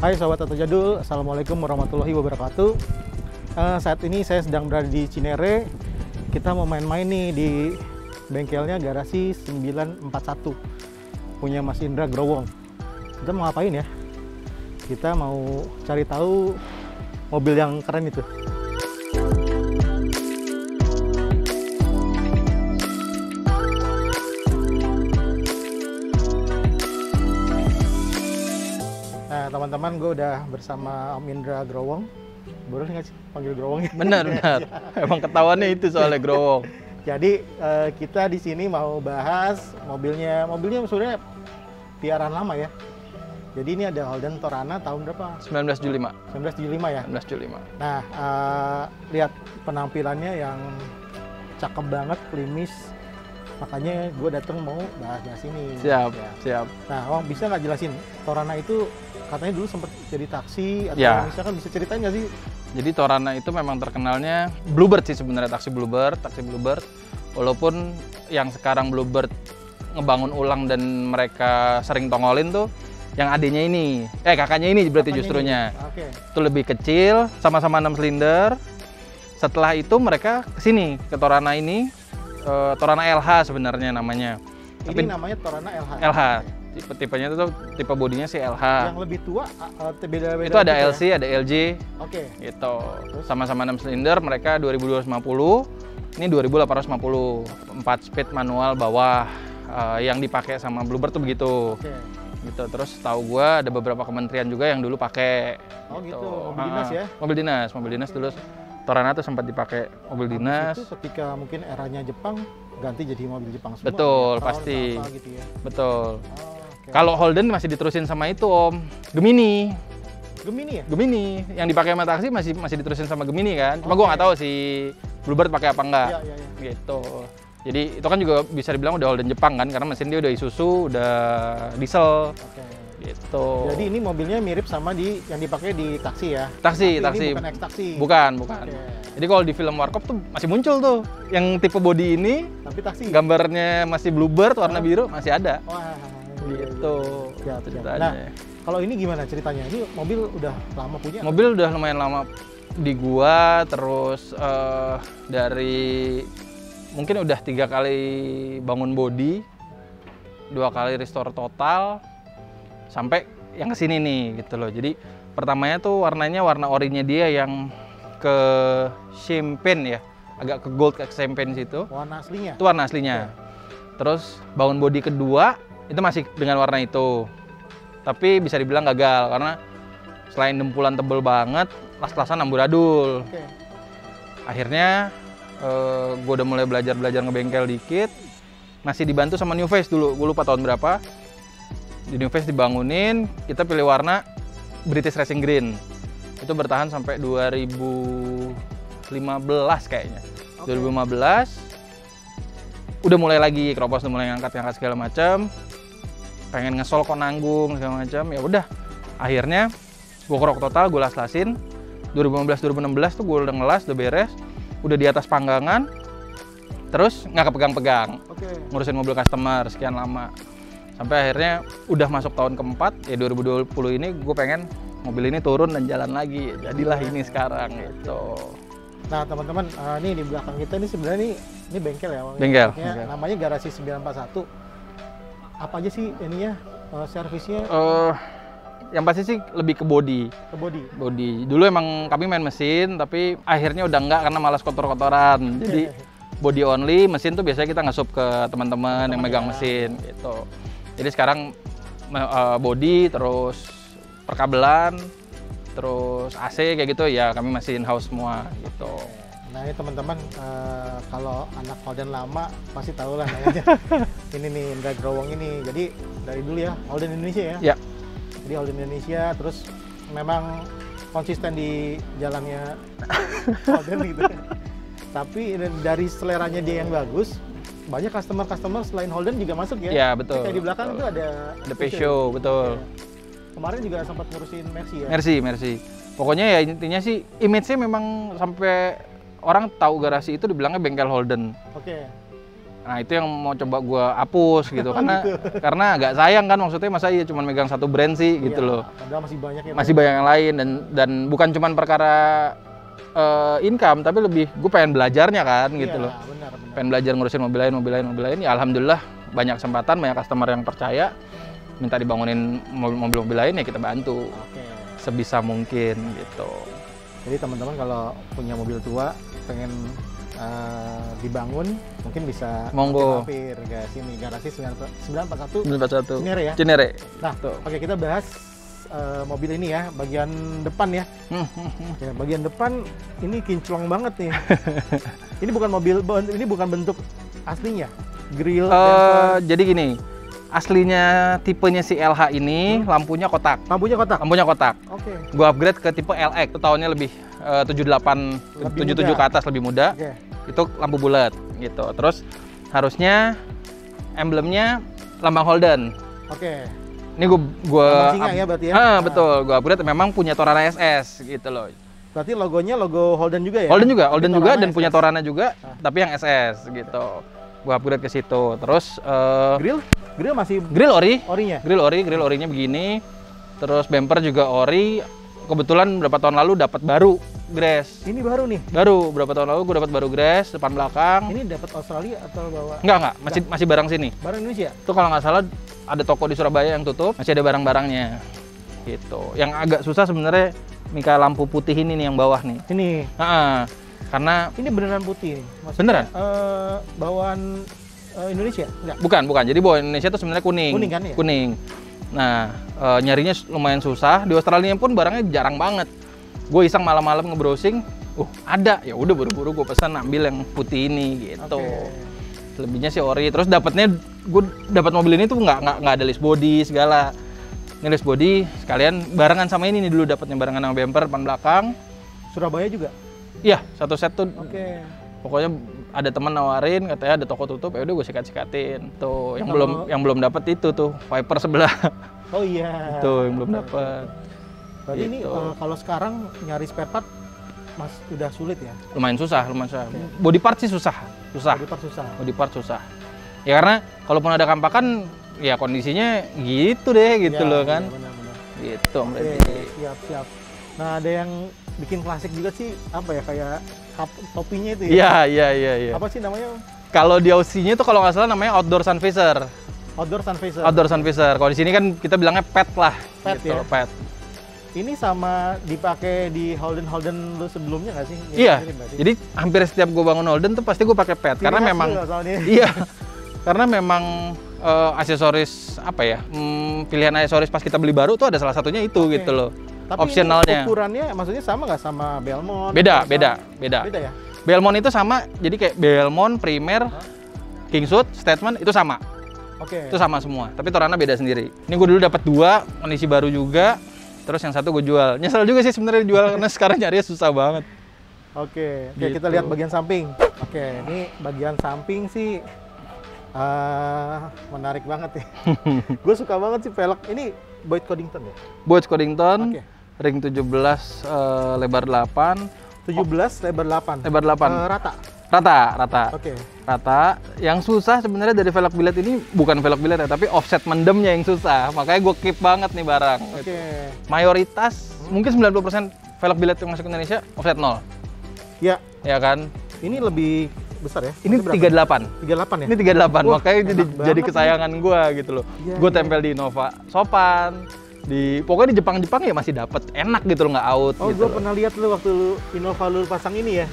Hai Sobat Auto Jadul, Assalamualaikum warahmatullahi wabarakatuh. Saat ini saya sedang berada di Cinere. Kita mau main-main nih di bengkelnya Garasi 941 punya Mas Indra Growong. Kita mau ngapain ya? Kita mau cari tahu mobil yang keren itu. Nah teman-teman, gue udah bersama Om Indra Growong. Boleh nggak sih panggil Growong? Benar. Emang ketahuannya itu soalnya Growong. Jadi kita di sini mau bahas mobilnya sebenarnya piaraan lama ya. Jadi ini ada Holden Torana tahun berapa? 1975. 1975 ya? 1975. Nah, lihat penampilannya yang cakep banget, klimis. Makanya gue datang mau bahas ini. Siap, ya. siap. Nah, Om bisa nggak jelasin Torana itu katanya dulu sempat jadi taksi atau Ya. misalkan bisa ceritain nggak sih? Jadi Torana itu memang terkenalnya Bluebird sih sebenarnya, taksi Bluebird. Walaupun yang sekarang Bluebird ngebangun ulang dan mereka sering tongolin tuh yang adanya ini, kakaknya ini berarti Kakaknya justrunya. ini. Oke. Itu lebih kecil, sama-sama 6 silinder. Setelah itu mereka kesini ke Torana ini, Torana LH sebenarnya namanya. Ini Tapi namanya Torana LH. LH. Tipenya itu tuh tipe bodinya sih LH. Yang lebih tua beda-beda. Itu ada gitu LC, ada LG. Oke. Gitu. Sama-sama 6 silinder, mereka 2250. Ini 2850. 4 speed manual bawah. Yang dipakai sama Bluebird tuh begitu. Oke. Gitu. Terus tahu gua ada beberapa kementerian juga yang dulu pakai. Oh gitu, mobil dinas ya? Mobil dinas dulu. Torana tuh sempat dipakai mobil dinas. Itu ketika mungkin eranya Jepang ganti jadi mobil Jepang semua. Betul, ya? pasti. Gitu ya. Betul. Oke. Kalau Holden masih diterusin sama itu, Om. Gemini. Gemini ya? Gemini yang dipakai sama taksi masih diterusin sama Gemini kan. Cuma gua Oke. nggak tahu si Bluebird pakai apa enggak. Iya, iya, iya. Gitu. Jadi itu kan juga bisa dibilang udah Holden Jepang kan, karena mesin dia udah Isuzu, udah diesel. Oke. Gitu. Jadi ini mobilnya mirip sama yang dipakai di taksi ya? Taksi. Tapi ini bukan X-Taksi. Bukan. Oke. Jadi kalau di film Warkop tuh masih muncul tuh yang tipe body ini, Tapi taksi. gambarnya masih Bluebird warna biru masih ada. Wah. Gitu. Siap, siap. Ceritanya. Nah, kalau ini gimana ceritanya? Ini mobil udah lama punya? Mobil udah lumayan lama di gua, terus dari mungkin udah 3 kali bangun body, 2 kali restore total, sampai yang kesini nih gitu loh. Jadi pertamanya tuh warnanya warna orinya dia yang ke champagne ya, agak ke gold ke champagne situ. Warna aslinya? Itu warna aslinya. Terus bangun body kedua itu masih dengan warna itu. Tapi bisa dibilang gagal karena selain dempulan tebel banget, las-lasan amburadul. Oke. Akhirnya gue udah mulai belajar ngebengkel dikit. Masih dibantu sama New Face dulu, gue lupa tahun berapa. Di New Face dibangunin, kita pilih warna British Racing Green. Itu bertahan sampai 2015 kayaknya. Oke. 2015 udah mulai lagi, Kropos udah mulai ngangkat segala macam. Pengen ngesol kok nanggung segala macam. Ya udah. Akhirnya gue kerok total, gue las-lasin. 2015-2016 tuh gue udah ngelas, udah beres. Udah di atas panggangan. Terus nggak kepegang-pegang. Oke. Ngurusin mobil customer sekian lama. Sampai akhirnya udah masuk tahun keempat, ya 2020 ini gue pengen mobil ini turun dan jalan lagi. Jadilah ini sekarang gitu. Nah teman-teman, ini di belakang kita ini sebenarnya ini bengkel ya? Bang? Bengkel, Maksudnya bengkel. namanya Garasi 941. Apa aja sih ininya, servisnya Yang pasti sih lebih ke body. ke body? Dulu emang kami main mesin, tapi akhirnya udah enggak karena malas kotor-kotoran. Jadi body only, mesin tuh biasanya kita nge-sub ke teman-teman yang megang mesin gitu. Jadi sekarang body, terus perkabelan, terus AC kayak gitu ya kami masih in-house semua gitu. Nah ini teman-teman, kalau anak Holden lama pasti tahu lah namanya. Ini nih Indra Growong ini. Jadi dari dulu ya Holden Indonesia ya? Ya. Jadi Holden Indonesia, terus memang konsisten di jalannya Holden gitu. Tapi dari seleranya dia yang bagus, banyak customer selain Holden juga masuk ya? Iya, betul. Kayak di belakang betul. itu ada Peugeot, betul. Kemarin juga sempat ngurusin Mercy ya? Mercy. Pokoknya ya intinya sih image-nya memang sampai orang tahu garasi itu dibilangnya bengkel Holden. Oke. Nah itu yang mau coba gue hapus gitu, karena agak sayang kan, maksudnya masa iya cuma megang satu brand sih gitu Iya, loh. padahal masih banyak ya. Masih banyak yang lain, dan bukan cuma perkara income, tapi lebih gue pengen belajarnya kan gitu loh. Benar. Pengen belajar ngurusin mobil lain. Ya alhamdulillah banyak kesempatan, banyak customer yang percaya, minta dibangunin mobil-mobil lain ya kita bantu. Oke. Sebisa mungkin gitu. Jadi teman-teman kalau punya mobil tua pengen dibangun, mungkin bisa Monggo. mampir ke sini, garasi 941 941 Cinere ya. Cinere. Nah, oke, kita bahas mobil ini ya, bagian depan ya. Ya, bagian depan ini kinclong banget nih. Ini bukan bentuk aslinya. Grill. Jadi gini, aslinya tipenya si LH ini lampunya kotak. Lampunya kotak. Lampunya kotak. Oke. Gua upgrade ke tipe LX, itu tahunnya lebih 78, 77 ke atas, lebih muda. Oke. Itu lampu bulat gitu. Terus harusnya emblemnya lambang Holden. Oke. Ini gua Lambang singa ya berarti ya? Betul, gua upgrade memang punya Torana SS gitu loh. Berarti logonya logo Holden juga ya? Holden juga dan SS. punya Torana juga, tapi yang SS gitu. Gua upgrade ke situ. Terus Grill masih grill orinya? grill orinya begini. Terus bumper juga ori. Kebetulan beberapa tahun lalu dapat baru grass. Ini baru nih. Berapa tahun lalu gue dapat baru grass depan belakang. Ini dapat Australia atau bawa? Enggak, masih barang sini. Barang Indonesia? Itu kalau nggak salah ada toko di Surabaya yang tutup, masih ada barang-barangnya. Gitu. Yang agak susah sebenarnya Mika lampu putih ini nih yang bawah nih. Ini. Karena ini beneran putih nih. Beneran? Bawaan Indonesia? Enggak. Bukan. Jadi bawaan Indonesia itu sebenarnya kuning. Kuning kan ya? Kuning. Nah, nyarinya lumayan susah. Di Australia pun barangnya jarang banget. Gue iseng malam-malam nge-browsing, ada. Ya udah buru-buru gue pesan ambil yang putih ini gitu. Okay. Lebihnya sih ori. Terus gue dapat mobil ini tuh nggak ada list body segala. Ini list body sekalian barengan sama ini nih dulu dapatnya barengan sama bumper depan belakang. Surabaya juga? Iya, satu set tuh. Oke. Pokoknya ada teman nawarin, katanya ada toko tutup, ya udah gue sikat-sikatin. Tuh, yang belum dapat itu tuh, Viper sebelah. Oh iya. Tuh, yang belum dapat. Berarti gitu. ini kalau sekarang nyari spare part udah sulit ya? Lumayan susah. Body part sih susah. Body part susah. Ya karena kalaupun ada kampakan, ya kondisinya gitu deh gitu loh kan. Benar-benar. Gitu. Siap. Nah, ada yang bikin klasik juga sih, apa ya, kayak topinya itu ya? Iya. Apa sih namanya? Kalau di Aussie-nya itu kalau nggak salah namanya outdoor sun visor. Outdoor sun visor. Kalau di sini kan kita bilangnya pet lah. Pet gitu, ya? Pet. Ini sama dipakai di Holden lu sebelumnya nggak sih? Iya. Jadi hampir setiap gue bangun Holden tuh pasti gue pakai pet karena memang iya. Karena memang aksesoris apa ya? Pilihan aksesoris pas kita beli baru tuh ada salah satunya itu gitu loh. Tapi opsionalnya. Ukurannya maksudnya sama nggak sama Belmont? Beda ya? Belmont itu sama, jadi kayak Belmont, Primer, Kingswood, Statement itu sama. Oke. Itu sama semua, tapi Torana beda sendiri. Ini gue dulu dapat 2, kondisi baru juga. Terus yang satu gue jual. Nyesel juga sih sebenarnya jual karena sekarang nyarinya susah banget. Oke, Gitu. kita lihat bagian samping. Oke, ini bagian samping sih menarik banget ya. Gue suka banget sih velg. Ini Boyd Coddington ya? Boyd Coddington, Oke. ring 17, lebar 8. 17, lebar 8. Lebar 8. Rata. Rata. Oke. Rata. Yang susah sebenarnya dari velg billet ini bukan velg billet ya, tapi offset mendemnya yang susah. Makanya gue keep banget nih barang. Oke. Mayoritas, mungkin 90% velg billet yang masuk ke Indonesia offset 0. Ya. Ya kan? Ini lebih besar ya? Ini 38. 38 ya? Ini 38, Wah, makanya jadi banget kesayangan gue gitu loh. Iya, Gue iya. tempel di Innova Sopan, pokoknya di Jepang ya masih dapat, enak gitu loh, nggak out. Oh, gitu gue loh. pernah lihat lu waktu Innova lu pasang ini ya?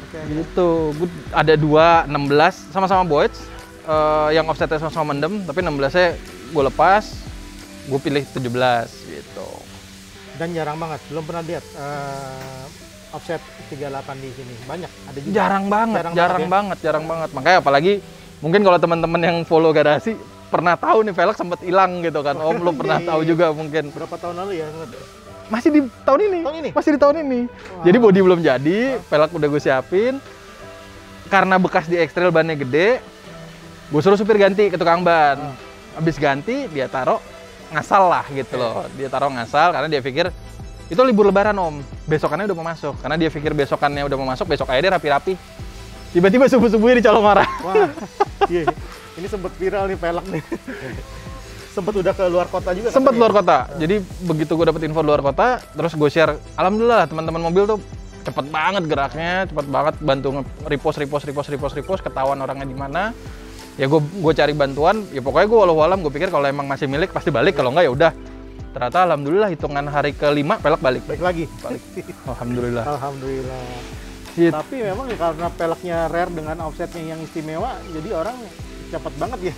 Oke. Gitu, gue ada 2, 16, sama-sama Boyd, yang offsetnya sama-sama mendem, tapi 16-nya gue lepas, gue pilih 17 gitu. Dan jarang banget, belum pernah lihat offset 38 di sini. Banyak, ada juga. Jarang banget. ya? Makanya apalagi mungkin kalau teman-teman yang follow garasi pernah tahu nih velg sempat hilang gitu kan. Om lu pernah tahu juga mungkin. Berapa tahun lalu ya? Masih di tahun ini. Masih di tahun ini. Wow. Jadi bodi belum jadi, velg udah gue siapin. Karena bekas di ekstril bannya gede, gue suruh supir ganti ke tukang ban. Habis ganti dia taruh ngasal lah gitu loh. Dia taruh ngasal karena dia pikir itu libur lebaran om, besokannya udah mau masuk. Karena dia pikir besokannya udah mau masuk, besok aja dia rapi-rapi. Tiba-tiba subuh-subuhnya dicolong orang. Wah, iya. Ini sempet viral nih pelek nih. Sempet udah ke luar kota juga. Sempet katanya. luar kota. Jadi begitu gue dapet info luar kota, terus gue share. Alhamdulillah teman-teman mobil tuh cepet banget geraknya, cepet banget bantu repost, ketahuan orangnya di mana. Ya gue cari bantuan. Ya pokoknya gue walau-walam gue pikir kalau emang masih milik pasti balik, kalau enggak ya udah. Ternyata alhamdulillah hitungan hari ke-5 pelek balik. Baik lagi. Balik. Alhamdulillah. Alhamdulillah. Gitu. Tapi memang ya karena peleknya rare dengan offsetnya yang istimewa, jadi orang cepat banget ya.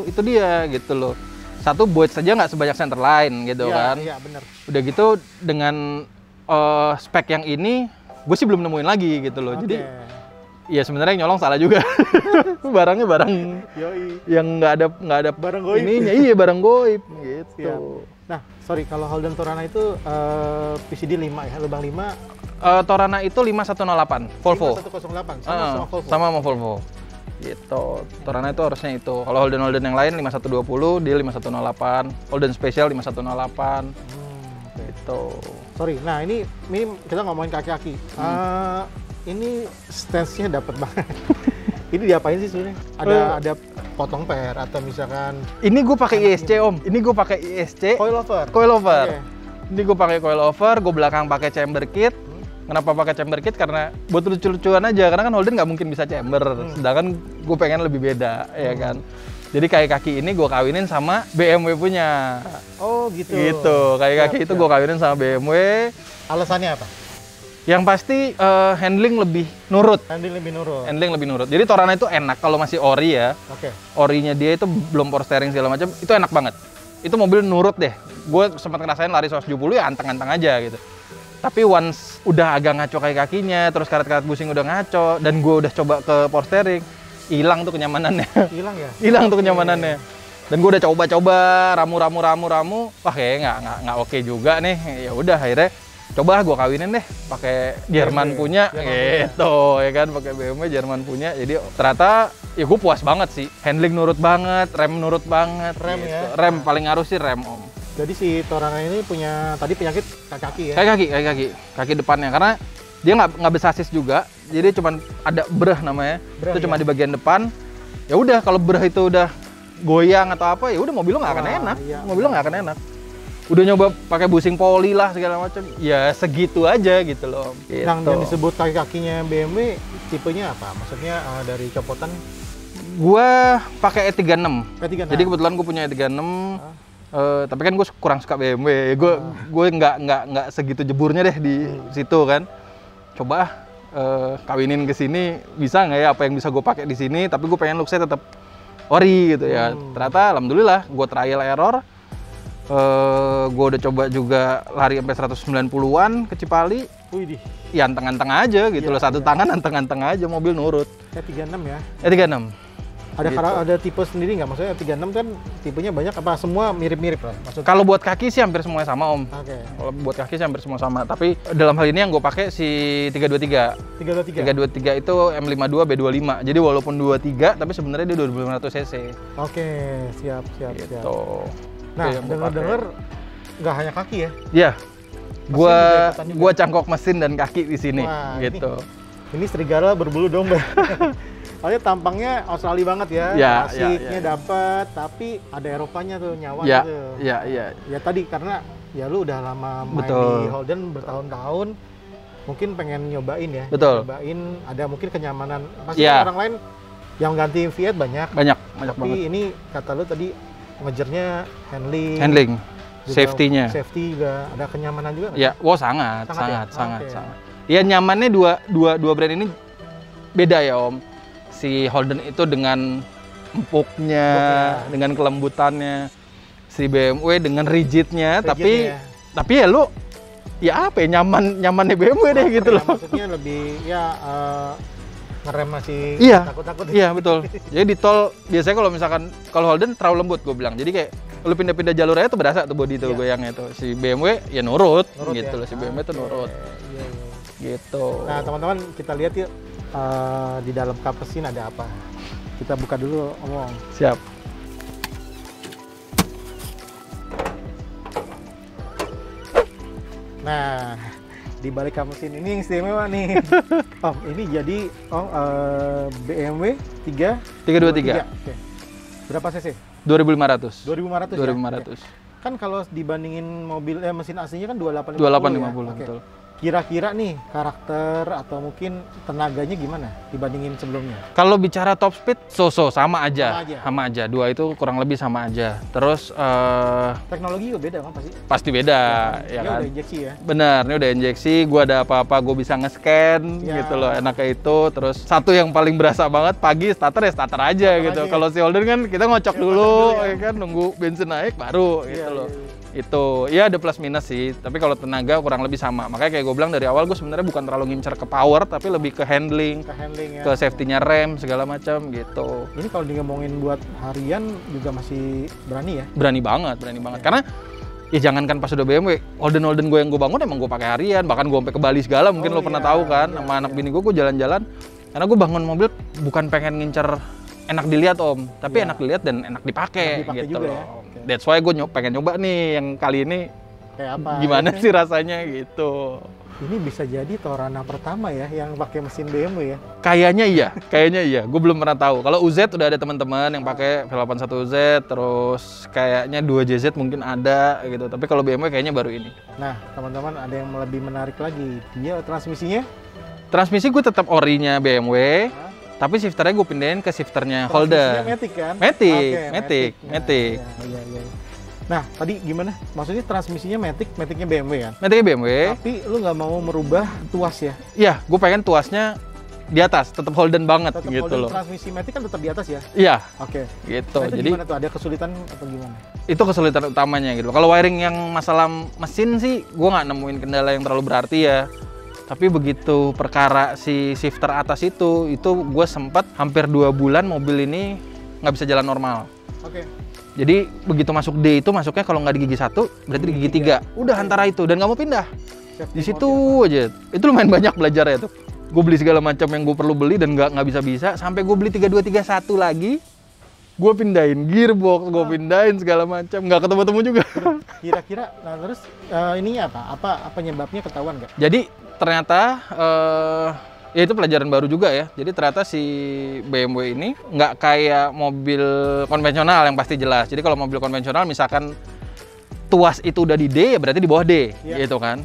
Itu dia gitu loh. Satu buat saja nggak sebanyak Centerline gitu kan. Iya benar. Udah gitu dengan spek yang ini, gue sih belum nemuin lagi gitu loh. Jadi ya sebenarnya yang nyolong salah juga. Barangnya barang Yoi. yang nggak ada Barang goib. ininya, iya barang goib gitu. Siap. Nah, sorry kalau Holden Torana itu PCD 5 ya, lubang 5. Torana itu 5108 Volvo. 5108 sama Volvo. Sama Volvo. Gitu. Torana itu harusnya itu. Kalau Holden yang lain 5120, dia 5108, Holden Special 5108. Gitu. Sorry. Nah, ini kita ngomongin kaki-kaki. Ini stance-nya dapat banget. Ini diapain sih sebenarnya? Ada potong per atau misalkan ini gue pakai ISC Om. Ini gue pakai ISC. coilover. Okay. Ini gue pakai coilover, gue belakang pakai chamber kit. Kenapa pakai chamber kit? Karena buat lucu-lucuan aja. Karena kan Holden nggak mungkin bisa chamber. Sedangkan gue pengen lebih beda, ya kan. Jadi kayak kaki ini gue kawinin sama BMW punya. Oh gitu. Gitu. Kayak kaki itu gue kawinin sama BMW. Alasannya apa? Yang pasti handling lebih nurut. Handling lebih nurut. Jadi Torana itu enak kalau masih ori ya. Oke. Orinya dia itu belum power steering segala macam, itu enak banget. Itu mobil nurut deh. Gue sempat ngerasain lari 170 ya anteng-anteng aja gitu. Tapi once udah agak ngaco kayak kakinya, terus karet-karet busing udah ngaco, dan gue udah coba ke power steering, hilang tuh kenyamanannya. Hilang ya? Hilang tuh kenyamanannya. Dan gue udah coba-coba ramu, wah kayak nggak oke juga nih. Ya udah akhirnya coba gue kawinin deh pakai Jerman punya gitu ya kan, pakai BMW Jerman punya. Jadi ternyata ya gue puas banget sih, handling nurut banget, rem nurut banget. Rem gitu. ya? Rem paling ngaruh sih rem Om. Jadi si Torana ini punya tadi penyakit kaki ya? Kayak kaki depannya, karena dia nggak besasis juga, jadi cuman ada breh namanya, itu cuma di bagian depan. Ya udah kalau breh itu udah goyang atau apa, ya udah mobil lo nggak akan enak, mobil lo nggak akan enak. Udah nyoba pakai busing poli lah segala macam, ya segitu aja gitu loh. Gitu. Yang disebut kaki-kakinya BMW tipenya apa? Maksudnya dari copotan? Gua pakai E36. E36. Jadi kebetulan gue punya E36. Tapi kan gue kurang suka BMW. Gue nggak segitu jeburnya deh di situ kan. Coba kawinin ke sini bisa nggak ya apa yang bisa gue pakai di sini? Tapi gue pengen look-nya tetap ori gitu ya. Ternyata alhamdulillah gue trial error. Gue udah coba juga lari sampai 190-an ke Cipali. Widih. Ya anteng-anteng aja gitu loh, satu tangan anteng-anteng aja, mobil nurut. E36 ya? E36. Ada gitu. ada tipe sendiri nggak? Maksudnya E36 kan tipenya banyak apa semua mirip-mirip lah? Maksudnya? Kalau buat kaki sih hampir semuanya sama Om. Oke. Kalau buat kaki sih hampir semua sama. Tapi dalam hal ini yang gue pakai si 323. 323 itu M52 B25. Jadi walaupun 23 tapi sebenarnya dia 2500 cc. Oke, siap. Gitu. Nah, dengar-dengar nggak hanya kaki ya? Iya. Gua cangkok mesin dan kaki di sini. Wah, gitu. Ini serigala berbulu domba. Soalnya tampangnya Australia banget ya. Asiknya dapat, tapi ada Eropanya tuh nyawa tuh. Iya. Ya tadi karena ya lu udah lama main di Holden bertahun-tahun, mungkin pengen nyobain ya. Betul. Nyobain, ada mungkin kenyamanan. Pasti orang lain yang ganti Fiat banyak. Banyak Tapi banget. ini kata lu tadi ngejarnya handling. Safety-nya. Safety juga, ada kenyamanan juga nggak? Ya, sangat. Ya nyamannya dua brand ini beda ya Om. Si Holden itu dengan empuknya, dengan kelembutannya. Si BMW dengan rigidnya, tapi ya lu ya apa ya, nyamannya BMW deh gitu loh. Maksudnya lebih ngerem masih takut-takut. Iya betul. Jadi di tol biasanya kalau misalkan kalau Holden terlalu lembut gue bilang. Jadi kayak lu pindah-pindah jalur aja tuh berasa tuh bodi tuh goyangnya tuh. Si BMW ya nurut gitu loh. Si BMW tuh nurut. Iya. Gitu. Nah teman-teman kita lihat yuk di dalam kap mesin ada apa. Kita buka dulu Omong. Siap. Nah di balik mesin ini yang istimewa nih. Om, ini jadi BMW 323. Oke. Berapa cc? 2500. 2500 ya? 2500. Kan kalau dibandingin mobil mesin aslinya kan 2850 2850 ya? Oke. betul. Kira-kira nih karakter atau mungkin tenaganya gimana dibandingin sebelumnya? Kalau bicara top speed, sama aja. Sama aja. Sama aja. Dua itu kurang lebih sama aja. Terus Teknologi juga beda kan pasti? pasti beda, ya Dia kan? udah injeksi ya? Bener, ini udah injeksi, gua ada apa-apa gue bisa nge-scan Ya. gitu loh, enaknya itu. Terus satu yang paling berasa banget, pagi starter ya starter aja gitu. aja. Kalau si Holden kan kita ngocok Ya, dulu, ngocok dulu ya kan, nunggu bensin naik baru Iya, gitu loh. iya. Itu, ya ada plus minus sih, tapi kalau tenaga kurang lebih sama. Makanya kayak gue bilang dari awal, gue sebenarnya bukan terlalu ngincer ke power, tapi lebih ke handling, Ke handling ya? ke safety-nya rem, segala macam gitu. Ini kalau ngomongin buat harian juga masih berani ya? Berani banget. Karena ya jangankan pas udah BMW, Holden gue yang gue bangun emang gue pakai harian, bahkan gue sampai ke Bali segala, mungkin Oh lo pernah iya, tahu kan, iya, sama anak iya. bini gue jalan-jalan, karena gue bangun mobil bukan pengen ngincer enak dilihat om, tapi Iya. enak dilihat dan enak dipakai Enak dipakai gitu juga loh. ya? Oke. That's why gue pengen nyoba nih yang kali ini Kayak apa? gimana sih rasanya gitu. Ini bisa jadi Torana pertama ya yang pakai mesin BMW ya? Kayaknya iya. Gue belum pernah tahu. Kalau UZ udah ada teman-teman yang pakai V81Z, terus kayaknya 2JZ mungkin ada gitu. Tapi kalau BMW kayaknya baru ini. Nah, teman-teman ada yang lebih menarik lagi. Dia transmisinya Transmisi gue tetap orinya BMW, Hah? tapi shifternya gue pindahin ke shifternya transmisinya Holden. Matic kan? Matic, Oke, Matic. Iya, iya. Nah, tadi gimana? Maksudnya transmisinya Maticnya BMW kan? Maticnya BMW. Tapi lu nggak mau merubah tuas ya? Iya, gue pengen tuasnya di atas, tetap Holden banget Tetap gitu Holden loh. transmisi Matic kan tetap di atas ya? Iya, Oke. gitu. Nah, itu Jadi gimana tuh? Ada kesulitan atau gimana? itu kesulitan utamanya gitu. Kalau wiring yang masalah mesin sih, gue nggak nemuin kendala yang terlalu berarti ya. Tapi begitu perkara si shifter atas itu gue sempat hampir 2 bulan mobil ini nggak bisa jalan normal. Oke. Jadi begitu masuk D itu masuknya kalau nggak di gigi 1 berarti di gigi 3. Udah antara itu dan nggak mau pindah. Safety Di mode situ ya? aja. Itu lumayan banyak belajarnya tuh. Gue beli segala macam yang gue perlu beli dan nggak bisa sampai gue beli 3231 lagi. Gue pindahin gearbox, gue pindahin segala macam, nggak ketemu-temu juga. Kira-kira, nah terus ininya apa penyebabnya ketahuan nggak? Jadi ternyata ya itu pelajaran baru juga ya. Jadi ternyata si BMW ini nggak kayak mobil konvensional yang pasti jelas. Jadi kalau mobil konvensional misalkan tuas itu udah di D ya berarti di bawah D, Iya. gitu kan.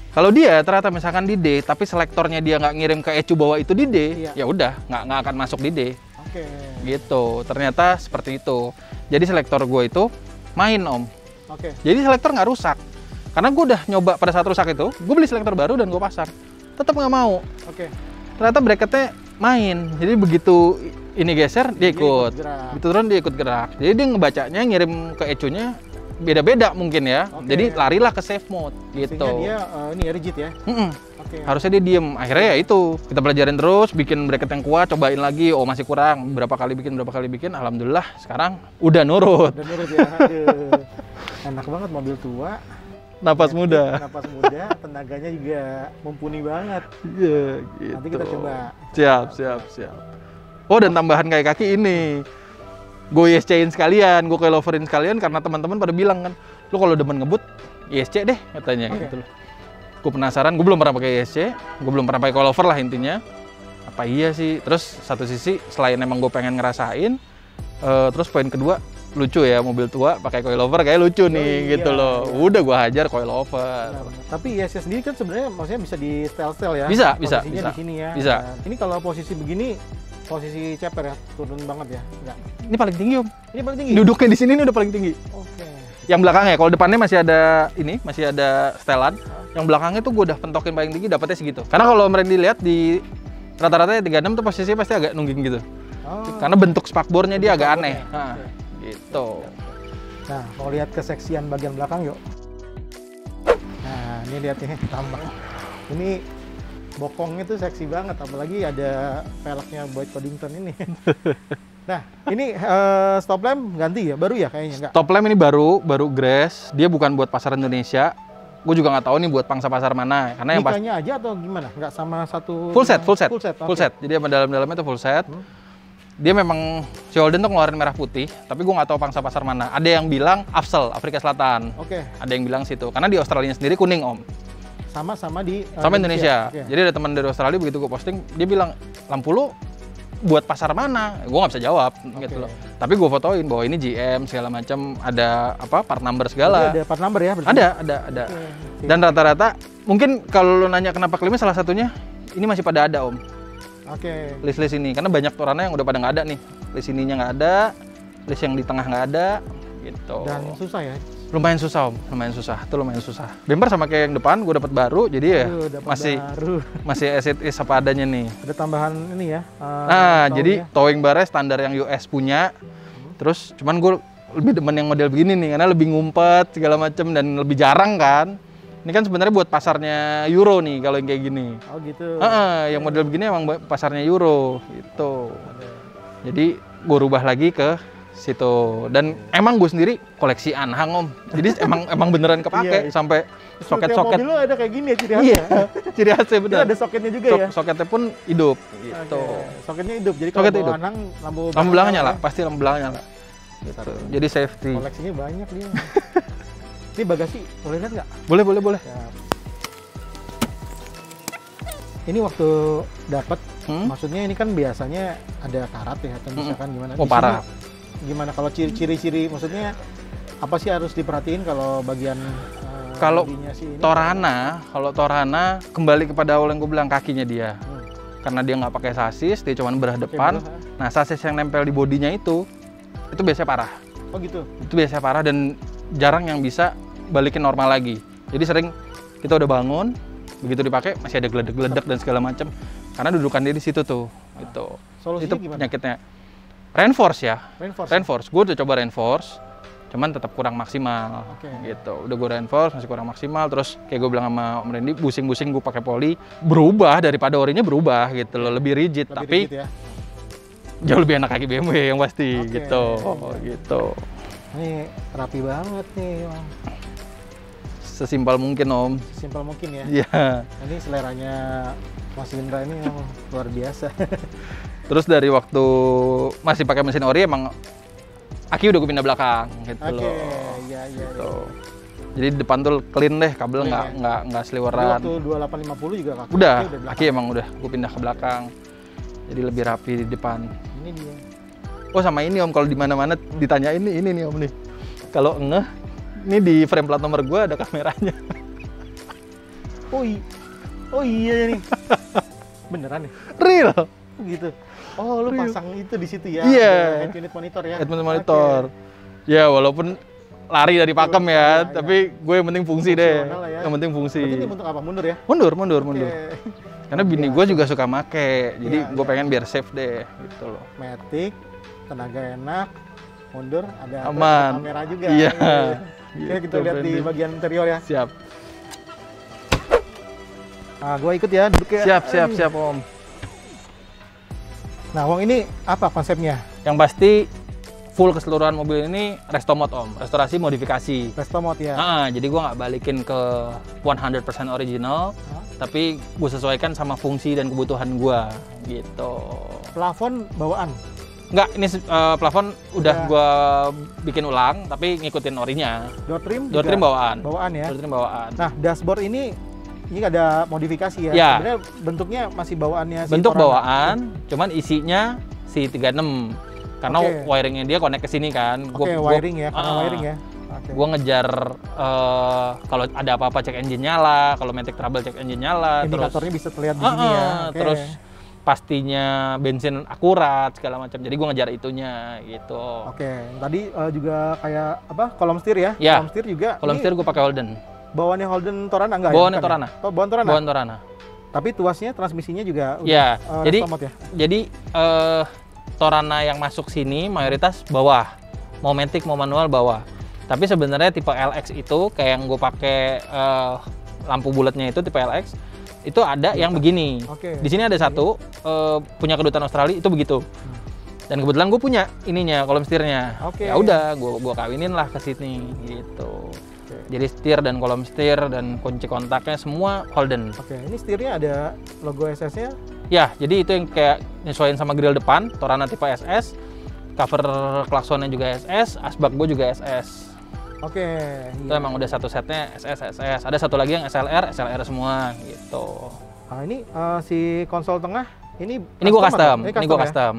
Kalau dia ternyata misalkan di D tapi selektornya dia nggak ngirim ke ECU bahwa itu di D, Iya. ya udah nggak akan masuk di D. Oke. Gitu. Ternyata seperti itu. Jadi selektor gue itu main om. Oke. Jadi selektor nggak rusak. Karena gue udah nyoba pada saat rusak itu, gue beli selektor baru dan gue pasang. Tetap nggak mau. Oke. Ternyata bracketnya main. Jadi begitu ini geser, dia ikut. gerak. Begitu turun, dia ikut gerak. Jadi dia ngebacanya, ngirim ke ECU-nya beda-beda mungkin ya. Oke. Jadi larilah ke safe mode gitu. Sehingga dia ini ya rigid ya. Mm-mm. Oke. Harusnya dia diem. Akhirnya ya itu. Kita pelajarin terus, bikin bracket yang kuat, cobain lagi. Oh masih kurang. Berapa kali bikin. Alhamdulillah sekarang udah nurut. Dan nurut ya. Aduh. Enak banget mobil tua. Napas muda. Napas muda, tenaganya juga mumpuni banget. Iya, gitu. Nanti kita coba. Siap. Oh, dan tambahan kayak kaki ini. Gue ISC-in sekalian, gue coiloverin sekalian karena teman-teman pada bilang kan, lu kalau demen ngebut, ISC deh katanya Oke. gitu loh. Gue penasaran, gue belum pernah pakai ISC, gue belum pernah pakai coilover lah intinya. Apa iya sih? Terus satu sisi selain emang gue pengen ngerasain, terus poin kedua lucu ya mobil tua pakai coilover kayak lucu nih iya, gitu loh. iya. Udah gue hajar coilover. Benar. Tapi ISC sendiri kan sebenarnya maksudnya bisa di style-style ya. Bisa. Posisinya di sini ya. Bisa. Dan ini kalau posisi begini, posisi ceper ya, turun banget ya. Enggak. Ini paling tinggi om. Ini paling tinggi. Duduknya di sini ini udah paling tinggi. Oke. Yang belakangnya, kalau depannya masih ada setelan. Yang belakangnya tuh gue udah pentokin paling tinggi, dapetnya segitu. Karena kalau Merendi lihat di rata-rata 36 tuh posisinya pasti agak nungging gitu. Oh. Karena bentuk spakbornya dia agak aneh. spakbornya. Nah, gitu. Nah, mau lihat keseksian bagian belakang yuk. Nah, ini lihat nih tambah. Ini bokongnya tuh seksi banget, apalagi ada velgnya Boyd Coddington ini. Nah, ini stop lamp ganti ya, baru ya kayaknya enggak? Top lamp ini baru grass. Dia bukan buat pasar Indonesia. Gue juga nggak tahu nih buat pangsa pasar mana. Karena yang Nikahnya aja atau gimana? Enggak sama satu? full set. Full Full set. set. Jadi yang dalam-dalamnya itu full set. Dia memang si Holden tuh ngeluarin merah putih, tapi gue nggak tahu pangsa pasar mana. Ada yang bilang Afsel, Afrika Selatan. Oke. Ada yang bilang situ. Karena di Australia sendiri kuning om. sama di sama Indonesia. Oke. Jadi ada teman dari Australia, begitu gue posting, dia bilang, lampu lu buat pasar mana? Gue nggak bisa jawab gitu loh. Tapi gue fotoin bahwa ini GM segala macam, ada apa part number segala. Jadi ada part number ya? Berarti? Ada. Oke. Dan rata-rata mungkin kalau lu nanya kenapa klaimnya, salah satunya ini masih pada ada Om. Oke. List-list ini karena banyak Torana yang udah pada nggak ada nih. List ininya nggak ada, list yang di tengah nggak ada gitu. Dan susah ya? Lumayan susah Om, lumayan susah. Bemper sama kayak yang depan gue dapat baru, jadi ya Dapat masih baru. masih as it is apa adanya nih. Ada tambahan ini ya? Nah, tahun jadi ya? towing barnya standar yang US punya. Terus cuman gue lebih demen yang model begini nih karena lebih ngumpet segala macem dan lebih jarang kan. Ini kan sebenarnya buat pasarnya Euro nih kalau yang kayak gini. Oh gitu. Yang model begini emang pasarnya Euro gitu. Jadi gue rubah lagi ke situ. Dan emang gue sendiri koleksi anhang Om. Jadi emang beneran kepake Iya. sampai Setiap soket-soket. mobil lo ada kayak gini ya ciri khasnya? Iya, ciri khasnya Itu bener. ada soketnya juga ya? Soketnya pun hidup gitu. Oke. Soketnya hidup, jadi kalau Soketnya bawa hidup. anang Lampu belakang nyala, ya? pasti lampu belakang nyala. Gitu. Jadi safety. Koleksinya banyak dia. Ini bagasi, boleh lihat nggak? Boleh. Ya. Ini waktu dapat, maksudnya ini kan biasanya ada karat ya, atau misalkan gimana? Oh, Di sini parah. Gimana kalau ciri-ciri, maksudnya apa sih harus diperhatiin kalau bagian Kalau bodinya sih ini? Kalau Torana kembali kepada awal yang gue bilang, kakinya dia. Hmm. Karena dia nggak pakai sasis, dia cuma belah Oke, depan. belah. Nah, sasis yang nempel di bodinya itu biasanya parah. Oh gitu. Itu biasanya parah dan jarang yang bisa balikin normal lagi. Jadi sering kita udah bangun, begitu dipakai masih ada geledek-geledek dan segala macam. Karena dudukan dia di situ tuh, gitu. Solusinya Itu gimana? penyakitnya. Reinforce ya. Reinforce. Reinforce. Gue udah coba reinforce, cuman tetap kurang maksimal. Oke. Gitu. Udah gue reinforce masih kurang maksimal. Terus kayak gue bilang sama Om Randy, busing-busing gue pakai poli, berubah daripada orinya berubah gitu loh, lebih rigid. Lebih Tapi rigid ya. jauh lebih enak kaki BMW yang pasti. Oke. Gitu. Ini rapi banget nih, Om. Sesimpel mungkin Om. Simpel mungkin ya. Iya. Ini seleranya Mas Indra ini yang luar biasa. Terus dari waktu masih pakai mesin ori emang aki udah gue pindah belakang gitu Oke, loh. iya. Gitu. Jadi depan tuh clean deh, kabel Clean nggak Jadi seliweran. waktu 2850 juga kaki Udah, di belakang. aki emang udah gue pindah ke belakang. Jadi lebih rapi di depan. Ini dia. Oh sama ini Om, kalau di mana-mana ditanya ini nih Om nih. Kalau ngeh, ini di frame plat nomor gue ada kameranya. Oh iya nih. Beneran nih? Real. Gitu. Oh, lu Real. pasang itu di situ ya? Iya. Ada head unit monitor ya? Head unit monitor. Ya walaupun lari dari pakem Iya, ya, iya. tapi gue yang penting fungsi deh. Fungsional lah ya. Yang penting fungsi. Berarti ini untuk apa? Mundur ya? Mundur. Oke. Karena bini gue juga suka make, jadi Iya, gue iya. pengen biar safe deh, gitu loh. Matic, tenaga enak, mundur, ada Aman. kamera juga. Iya. Oke, kita Gitu, lihat di Brandy. bagian interior ya. Siap, Nah, gua ikut ya, duduk ya. siap Om. Nah, Wong ini apa konsepnya? Yang pasti full keseluruhan mobil ini restomod Om, restorasi modifikasi. Resto mode ya? Jadi gue nggak balikin ke 100% original, tapi gue sesuaikan sama fungsi dan kebutuhan gue, gitu. Plafon bawaan. Nggak, ini plafon udah Udah. gue bikin ulang, tapi ngikutin orinya. Door trim Door juga trim bawaan. bawaan ya. Door trim bawaan. Nah, dashboard ini ada modifikasi ya. Ya. Sebenarnya bentuknya masih bawaannya si Bentuk Torana. bawaan, cuman isinya si 36. Karena Oke. wiringnya dia connect ke sini kan. Oke, wiring ya, karena wiring ya. Oke. Gue ngejar kalau ada apa-apa cek engine nyala, kalau matic trouble cek engine nyala, Indikatornya bisa terlihat di terus sini ya. Oke. terus pastinya bensin akurat segala macam. Jadi gue ngejar itunya gitu. Oke, tadi juga kayak apa? Kolom setir ya? Ya. Kolom setir juga. Kolom ini setir gue pakai Holden. bawaannya Holden Torana enggak Bawaannya ya? Bukan Torana. ya? Oh, bawaan Torana. Bawaan Torana. Tapi tuasnya, transmisinya juga Ya, jadi resto mode ya? jadi Torana yang masuk sini mayoritas bawah. Mau matic mau manual bawah. Tapi sebenarnya tipe LX itu kayak yang gue pakai lampu bulatnya itu tipe LX itu ada yang begini. Oke. Di sini ada satu punya kedutaan Australia itu begitu. Dan kebetulan gue punya ininya kolom setirnya. Oke. Ya udah, gue kawinin lah ke sini gitu. Oke. Jadi setir dan kolom setir dan kunci kontaknya semua Holden. Oke, ini setirnya ada logo SS-nya. Ya, jadi itu yang kayak nyesuaiin sama grill depan, Torana tipe SS, cover klaksonnya juga SS, asbak gue juga SS. Oke. Itu emang udah satu setnya SS, SS. Ada satu lagi yang SLR, SLR semua gitu. Nah ini si konsol tengah ini Gua custom, atau? ini gua custom.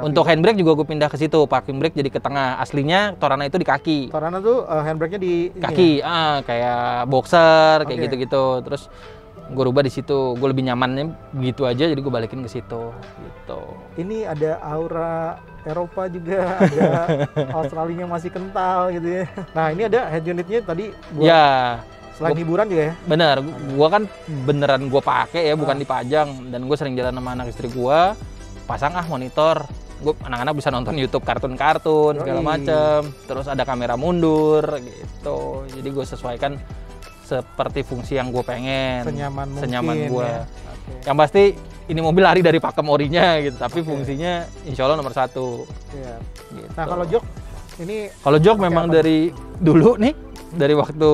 Untuk handbrake juga gue pindah ke situ, parking brake jadi ke tengah. Aslinya Torana itu di kaki. Torana tuh handbrake-nya di Kaki, ya? kayak boxer, kayak Oke. gitu-gitu. Terus gue rubah di situ, gue lebih nyamannya gitu aja, jadi gue balikin ke situ. Gitu. Ini ada aura Eropa juga, ada Australia masih kental gitu ya. Nah ini ada head unitnya tadi buat Ya, selain hiburan juga ya. bener. Gue kan beneran gue pakai ya, bukan dipajang. Dan gue sering jalan sama anak istri gue, pasang monitor. Gue anak-anak bisa nonton YouTube kartun-kartun segala Yoi. macem. Terus ada kamera mundur gitu. Jadi gue sesuaikan seperti fungsi yang gue pengen, Senyaman mungkin gue. ya. Oke. Yang pasti ini mobil lari dari pakem orinya gitu, tapi fungsinya insya Allah nomor 1. Iya. Gitu. Nah kalau jok ini Kalau jok pakai memang apa? dari dulu nih, dari waktu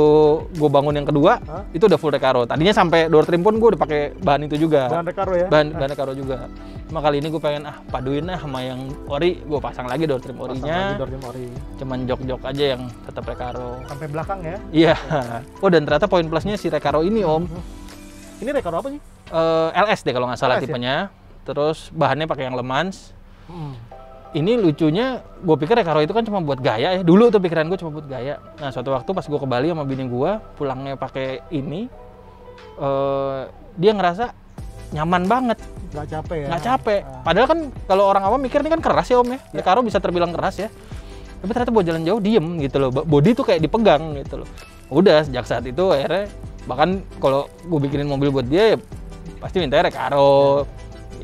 gue bangun yang kedua, Hah? itu udah full Recaro. Tadinya sampai door trim pun gue udah pakai bahan itu juga, bahan Recaro ya. bahan Recaro juga. Cuma kali ini gue pengen paduin sama yang ori, gue pasang lagi door trim Pasang lagi orinya. door trim ori. Cuman jok-jok aja yang tetap Recaro. Sampai belakang ya. Iya. Oh dan ternyata poin plusnya si Recaro ini om, Ini Recaro apa sih? LS deh kalau nggak salah LS ya? tipenya. Terus bahannya pakai yang Le Mans. Hmm. Ini lucunya, gue pikir Recaro itu kan cuma buat gaya ya. Dulu tuh pikiran gue cuma buat gaya. Nah suatu waktu pas gue ke Bali sama bini gue, pulangnya pakai ini, dia ngerasa nyaman banget, Nggak capek ya. nggak capek. Padahal kan kalau orang awam mikir ini kan keras ya om ya. Recaro bisa terbilang keras ya. Tapi ternyata buat jalan jauh diem gitu loh. Body tuh kayak dipegang gitu loh. Udah sejak saat itu akhirnya, bahkan kalau gue bikinin mobil buat dia ya pasti mintanya Recaro.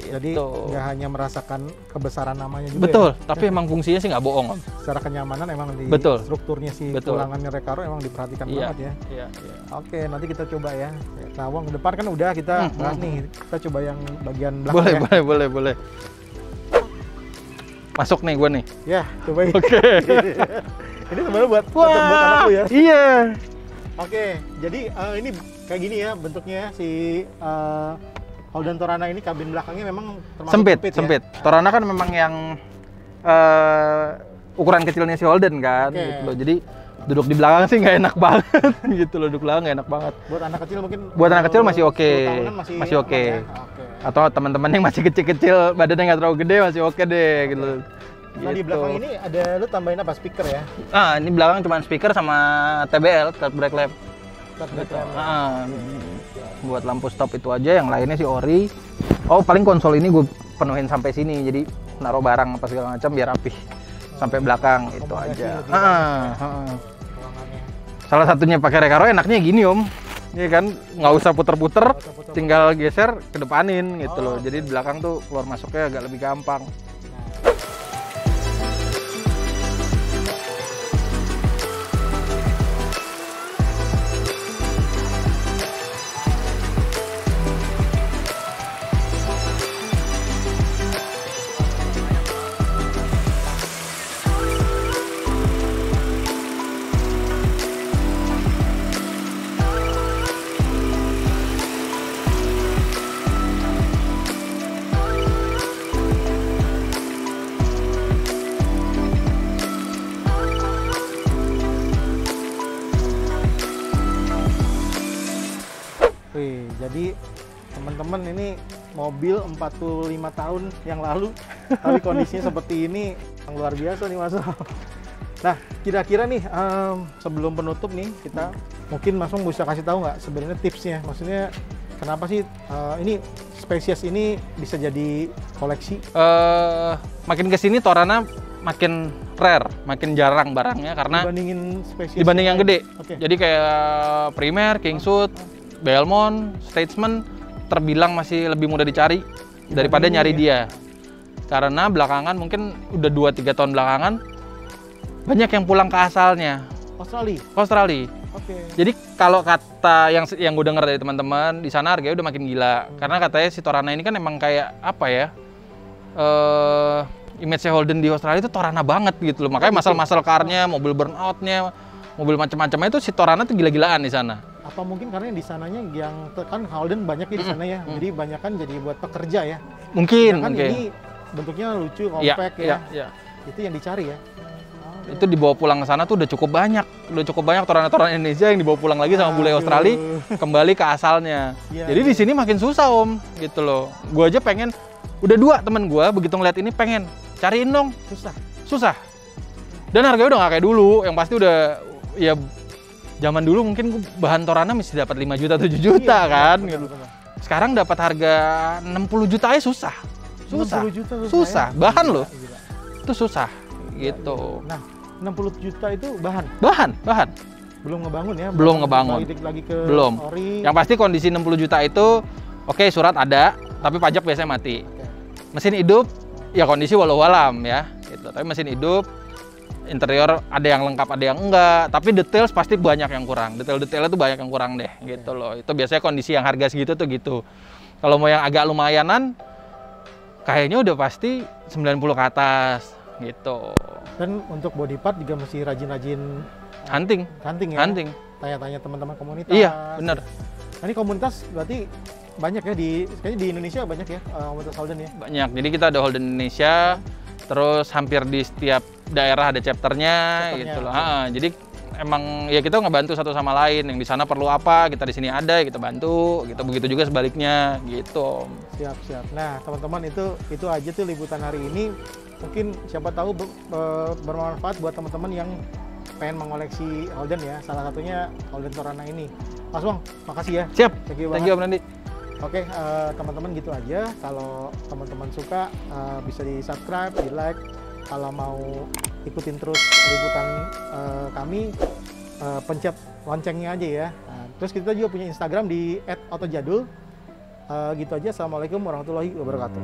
Jadi Gitu. nggak hanya merasakan kebesaran namanya juga. Betul, Ya? tapi emang fungsinya sih nggak bohong om. Secara kenyamanan emang di Betul. strukturnya si Betul. tulangannya Recaro emang diperhatikan Iya, banget ya. iya, iya. Oke, nanti kita coba ya. Nah, Wong depan kan udah kita bahas nih. Kita coba yang bagian belakang Boleh, ya. boleh. Masuk nih gue nih. Ya, cobain. Oke. Ini sebenarnya buat buat anakku ya. Iya. Oke, jadi ini kayak gini ya bentuknya si Holden Torana ini kabin belakangnya memang termasuk Sempit. ya? Torana kan memang yang ukuran kecilnya si Holden kan, Oke. gitu loh. Jadi duduk di belakang sih nggak enak banget, gitu loh. Duduk belakang nggak enak banget. Buat anak kecil mungkin. Buat anak kecil masih oke. 10 tahunan masih Masih aman oke. ya? Oke. Atau teman-teman yang masih kecil-kecil, badannya nggak terlalu gede masih oke deh, gitu. Nah di belakang ini ada lu tambahin apa speaker ya? Ini belakang cuma speaker sama TBL, third brake lamp. Gitu. Buat lampu stop itu aja, yang lainnya sih ori. Oh paling konsol ini gue penuhin sampai sini, jadi naruh barang apa segala macam biar rapih sampai belakang itu Akomodasi aja. lebih banyak ruangannya. Salah satunya pakai Recaro enaknya gini om, ya kan nggak usah puter-puter, puter-puter. tinggal geser ke depanin gitu loh. Oh. Jadi di belakang tuh keluar masuknya agak lebih gampang. Wih, jadi teman-teman ini mobil 45 tahun yang lalu, tapi kondisinya seperti ini yang luar biasa nih Mas. Nah, kira-kira nih sebelum penutup nih kita mungkin Mas Ong bisa kasih tahu nggak sebenarnya tipsnya? Maksudnya kenapa sih ini spesies ini bisa jadi koleksi? Makin kesini Torana makin rare, makin jarang barangnya karena Dibandingin spesies dibanding yang gede. Oke. Jadi kayak Primer, Kingswood, Belmont, Statesman terbilang masih lebih mudah dicari daripada Dibanding nyari ini dia. Karena belakangan mungkin udah 2-3 tahun belakangan banyak yang pulang ke asalnya, Australia. Australia. Oke. Jadi kalau kata yang gue dengar dari teman-teman di sana harganya udah makin gila. Karena katanya si Torana ini kan emang kayak apa ya? Image Holden di Australia itu Torana banget gitu loh. Makanya muscle car-nya, mobil burnout-nya, mobil macam-macamnya itu si Torana tuh gila-gilaan di sana. Apa mungkin karena yang di sananya yang kan Holden banyak di sana ya. Jadi banyak kan jadi buat pekerja ya. Mungkin, Kan mungkin. ini bentuknya lucu, Iya, compact iya, ya. iya. Itu yang dicari ya. Itu dibawa pulang ke sana tuh udah cukup banyak Torana-Torana Indonesia yang dibawa pulang lagi sama bule Australia kembali ke asalnya. Jadi di sini makin susah Om, gitu loh. Gua aja pengen, udah 2 temen gua begitu ngeliat ini pengen cariin dong, susah. Dan harganya udah nggak kayak dulu, yang pasti udah ya zaman dulu mungkin bahan Torana mesti dapat 5 juta 7 juta kan. Gitu. Sekarang dapat harga 60 juta aja susah. Susah. Ya? Bahan loh. Itu susah gitu. Nah, 60 juta itu bahan. Belum ngebangun ya? Belum ngebangun. Lagi ke belum. ori. Yang pasti kondisi 60 juta itu oke, surat ada, tapi pajak biasanya mati. Mesin hidup ya kondisi walau alam ya gitu. Tapi mesin hidup, interior ada yang lengkap, ada yang enggak, tapi detail pasti banyak yang kurang. Detail-detailnya tuh banyak yang kurang deh gitu loh. Itu biasanya kondisi yang harga segitu tuh gitu. Kalau mau yang agak lumayanan kayaknya udah pasti 90 ke atas gitu. Dan untuk body part juga mesti rajin-rajin hunting ya. Hunting. Tanya-tanya teman-teman komunitas. Iya, benar. Nah, ini komunitas berarti banyak ya kayaknya di Indonesia banyak ya komunitas Holden ya. Banyak. Jadi kita ada Holden Indonesia, terus hampir di setiap daerah ada chapternya gitu loh. Jadi emang ya kita ngebantu satu sama lain, yang di sana perlu apa kita di sini ada ya kita bantu gitu, begitu juga sebaliknya gitu. Siap. Nah teman-teman itu aja tuh liputan hari ini, mungkin siapa tahu bermanfaat buat teman-teman yang pengen mengoleksi Holden ya, salah satunya Holden Torana ini. Mas Bang, makasih ya. Siap. Thank you Om Nandi. Oke, teman-teman gitu aja. Kalau teman-teman suka bisa di subscribe, di like. Kalau mau ikutin terus liputan kami, pencet loncengnya aja ya. Nah, terus kita juga punya Instagram di @autojadul. Gitu aja. Assalamualaikum warahmatullahi wabarakatuh.